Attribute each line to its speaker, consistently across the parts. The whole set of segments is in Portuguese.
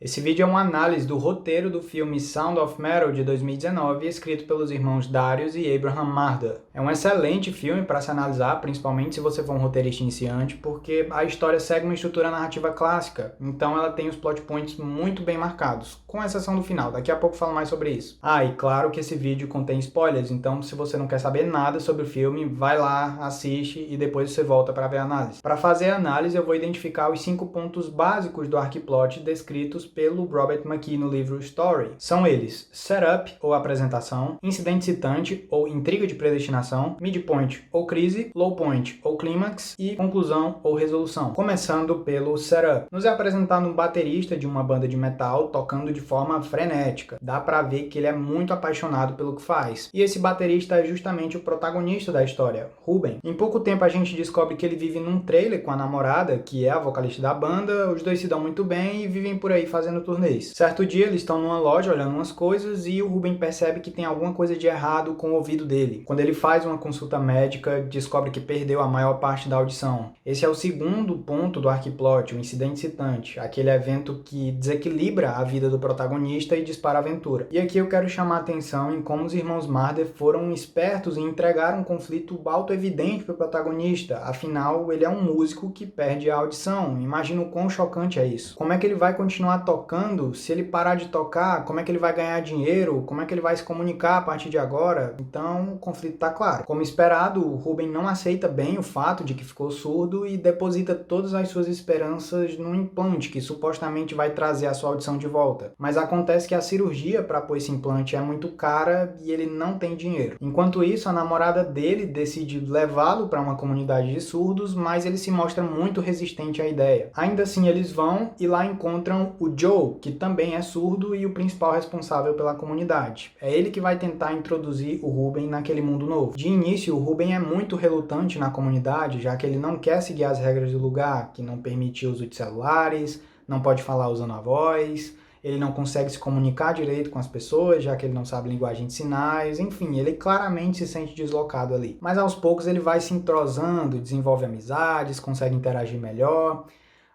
Speaker 1: Esse vídeo é uma análise do roteiro do filme Sound of Metal de 2019, escrito pelos irmãos Darius e Abraham Marder. É um excelente filme para se analisar, principalmente se você for um roteirista iniciante, porque a história segue uma estrutura narrativa clássica, então ela tem os plot points muito bem marcados, com exceção do final. Daqui a pouco eu falo mais sobre isso. E claro que esse vídeo contém spoilers, então se você não quer saber nada sobre o filme, vai lá, assiste e depois você volta para ver a análise. Para fazer a análise, eu vou identificar os 5 pontos básicos do arquiplot descritos pelo Robert McKee no livro Story. São eles: setup, ou apresentação, incidente citante, ou intriga de predestinação, midpoint, ou crise, low point, ou clímax, e conclusão, ou resolução. Começando pelo setup. Nos é apresentado um baterista de uma banda de metal tocando de forma frenética. Dá pra ver que ele é muito apaixonado pelo que faz. E esse baterista é justamente o protagonista da história, Ruben. Em pouco tempo a gente descobre que ele vive num trailer com a namorada, que é a vocalista da banda. Os dois se dão muito bem e vivem por aí fazendo turnês. Certo dia eles estão numa loja olhando umas coisas e o Ruben percebe que tem alguma coisa de errado com o ouvido dele. Quando ele faz uma consulta médica, descobre que perdeu a maior parte da audição. Esse é o segundo ponto do arquiplot, o incidente citante, aquele evento que desequilibra a vida do protagonista e dispara a aventura. E aqui eu quero chamar a atenção em como os irmãos Marder foram espertos em entregar um conflito auto-evidente para o protagonista. Afinal, ele é um músico que perde a audição. Imagina o quão chocante é isso. Como é que ele vai continuar tocando? Se ele parar de tocar, como é que ele vai ganhar dinheiro? Como é que ele vai se comunicar a partir de agora? Então, o conflito está claro. Como esperado, o Ruben não aceita bem o fato de que ficou surdo e deposita todas as suas esperanças num implante que supostamente vai trazer a sua audição de volta. Mas acontece que a cirurgia para pôr esse implante é muito cara e ele não tem dinheiro. Enquanto isso, a namorada dele decide levá-lo para uma comunidade de surdos, mas ele se mostra muito resistente à ideia. Ainda assim, eles vão e lá encontram o Joe, que também é surdo e o principal responsável pela comunidade. É ele que vai tentar introduzir o Ruben naquele mundo novo. De início, o Ruben é muito relutante na comunidade, já que ele não quer seguir as regras do lugar, que não permite o uso de celulares, não pode falar usando a voz, ele não consegue se comunicar direito com as pessoas, já que ele não sabe linguagem de sinais, enfim, ele claramente se sente deslocado ali. Mas aos poucos ele vai se entrosando, desenvolve amizades, consegue interagir melhor,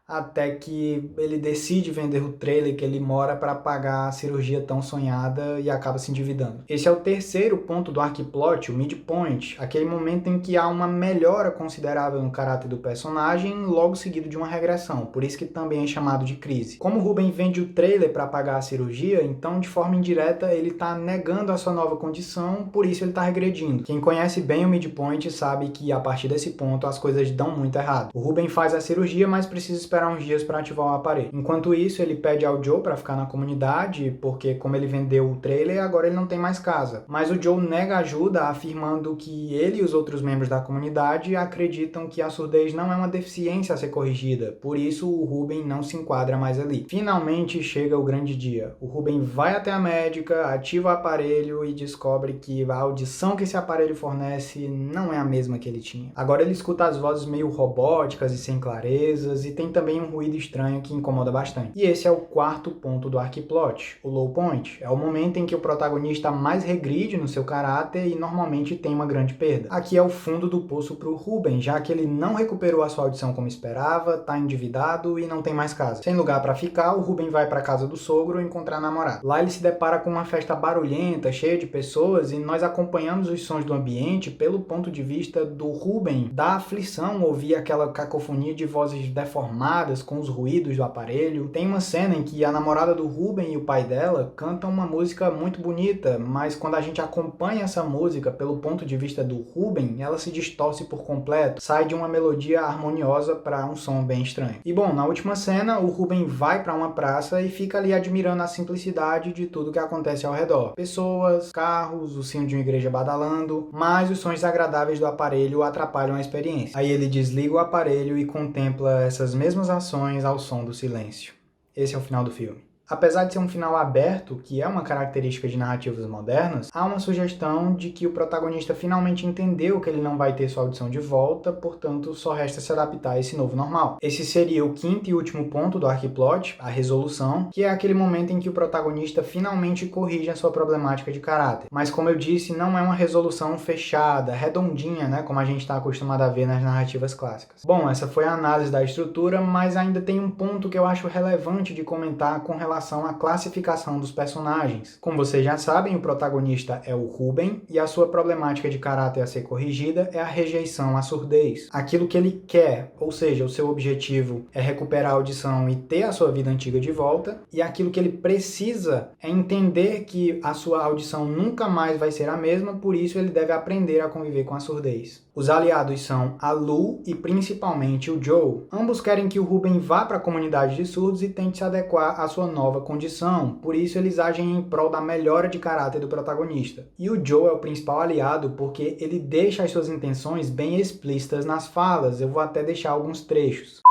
Speaker 1: até que ele decide vender o trailer que ele mora para pagar a cirurgia tão sonhada e acaba se endividando. Esse é o terceiro ponto do arquiplot, o midpoint, aquele momento em que há uma melhora considerável no caráter do personagem, logo seguido de uma regressão, por isso que também é chamado de crise. Como o Ruben vende o trailer para pagar a cirurgia, então de forma indireta ele está negando a sua nova condição, por isso ele está regredindo. Quem conhece bem o midpoint sabe que a partir desse ponto as coisas dão muito errado. O Ruben faz a cirurgia, mas precisa esperar uns dias para ativar o aparelho. Enquanto isso, ele pede ao Joe para ficar na comunidade, porque como ele vendeu o trailer, agora ele não tem mais casa. Mas o Joe nega ajuda, afirmando que ele e os outros membros da comunidade acreditam que a surdez não é uma deficiência a ser corrigida, por isso o Ruben não se enquadra mais ali. Finalmente chega o grande dia. O Ruben vai até a médica, ativa o aparelho e descobre que a audição que esse aparelho fornece não é a mesma que ele tinha. Agora ele escuta as vozes meio robóticas e sem clarezas, e tem também um ruído estranho que incomoda bastante. E esse é o quarto ponto do arquiplot, o low point. É o momento em que o protagonista mais regride no seu caráter e normalmente tem uma grande perda. Aqui é o fundo do poço para o Ruben, já que ele não recuperou a sua audição como esperava, está endividado e não tem mais casa. Sem lugar para ficar, o Ruben vai para a casa do sogro encontrar a namorada. Lá ele se depara com uma festa barulhenta, cheia de pessoas, e nós acompanhamos os sons do ambiente pelo ponto de vista do Ruben. Dá aflição ouvir aquela cacofonia de vozes deformadas com os ruídos do aparelho. Tem uma cena em que a namorada do Ruben e o pai dela cantam uma música muito bonita, mas quando a gente acompanha essa música pelo ponto de vista do Ruben, ela se distorce por completo, sai de uma melodia harmoniosa para um som bem estranho. E bom, na última cena, o Ruben vai para uma praça e fica ali admirando a simplicidade de tudo que acontece ao redor. Pessoas, carros, o sino de uma igreja badalando, mas os sons desagradáveis do aparelho atrapalham a experiência. Aí ele desliga o aparelho e contempla essas mesmas ações ao som do silêncio. Esse é o final do filme. Apesar de ser um final aberto, que é uma característica de narrativas modernas, há uma sugestão de que o protagonista finalmente entendeu que ele não vai ter sua audição de volta, portanto só resta se adaptar a esse novo normal. Esse seria o quinto e último ponto do arquiplot, a resolução, que é aquele momento em que o protagonista finalmente corrige a sua problemática de caráter. Mas como eu disse, não é uma resolução fechada, redondinha, né, como a gente está acostumado a ver nas narrativas clássicas. Bom, essa foi a análise da estrutura, mas ainda tem um ponto que eu acho relevante de comentar com relação relação à classificação dos personagens. Como vocês já sabem, o protagonista é o Ruben e a sua problemática de caráter a ser corrigida é a rejeição à surdez. Aquilo que ele quer, ou seja, o seu objetivo é recuperar a audição e ter a sua vida antiga de volta, e aquilo que ele precisa é entender que a sua audição nunca mais vai ser a mesma, por isso ele deve aprender a conviver com a surdez. Os aliados são a Lou e principalmente o Joe. Ambos querem que o Ruben vá para a comunidade de surdos e tente se adequar à sua nova condição, por isso eles agem em prol da melhora de caráter do protagonista. E o Joe é o principal aliado porque ele deixa as suas intenções bem explícitas nas falas, eu vou até deixar alguns trechos.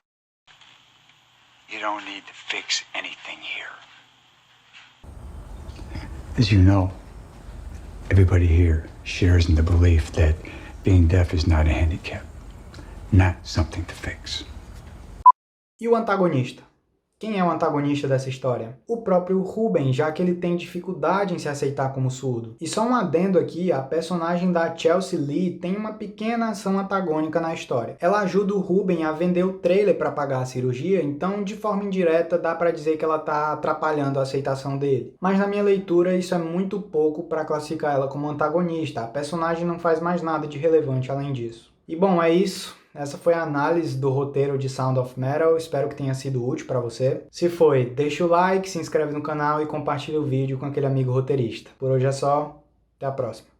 Speaker 2: You don't need to fix anything here.
Speaker 3: As you know, everybody here shares in the belief that being deaf is not a handicap, not something to fix.
Speaker 1: E o antagonista? Quem é o antagonista dessa história? O próprio Ruben, já que ele tem dificuldade em se aceitar como surdo. E só um adendo aqui, a personagem da Chelsea Lee tem uma pequena ação antagônica na história. Ela ajuda o Ruben a vender o trailer para pagar a cirurgia, então de forma indireta dá para dizer que ela está atrapalhando a aceitação dele. Mas na minha leitura isso é muito pouco para classificar ela como antagonista, a personagem não faz mais nada de relevante além disso. E bom, é isso. Essa foi a análise do roteiro de Sound of Metal, espero que tenha sido útil para você. Se foi, deixa o like, se inscreve no canal e compartilha o vídeo com aquele amigo roteirista. Por hoje é só, até a próxima.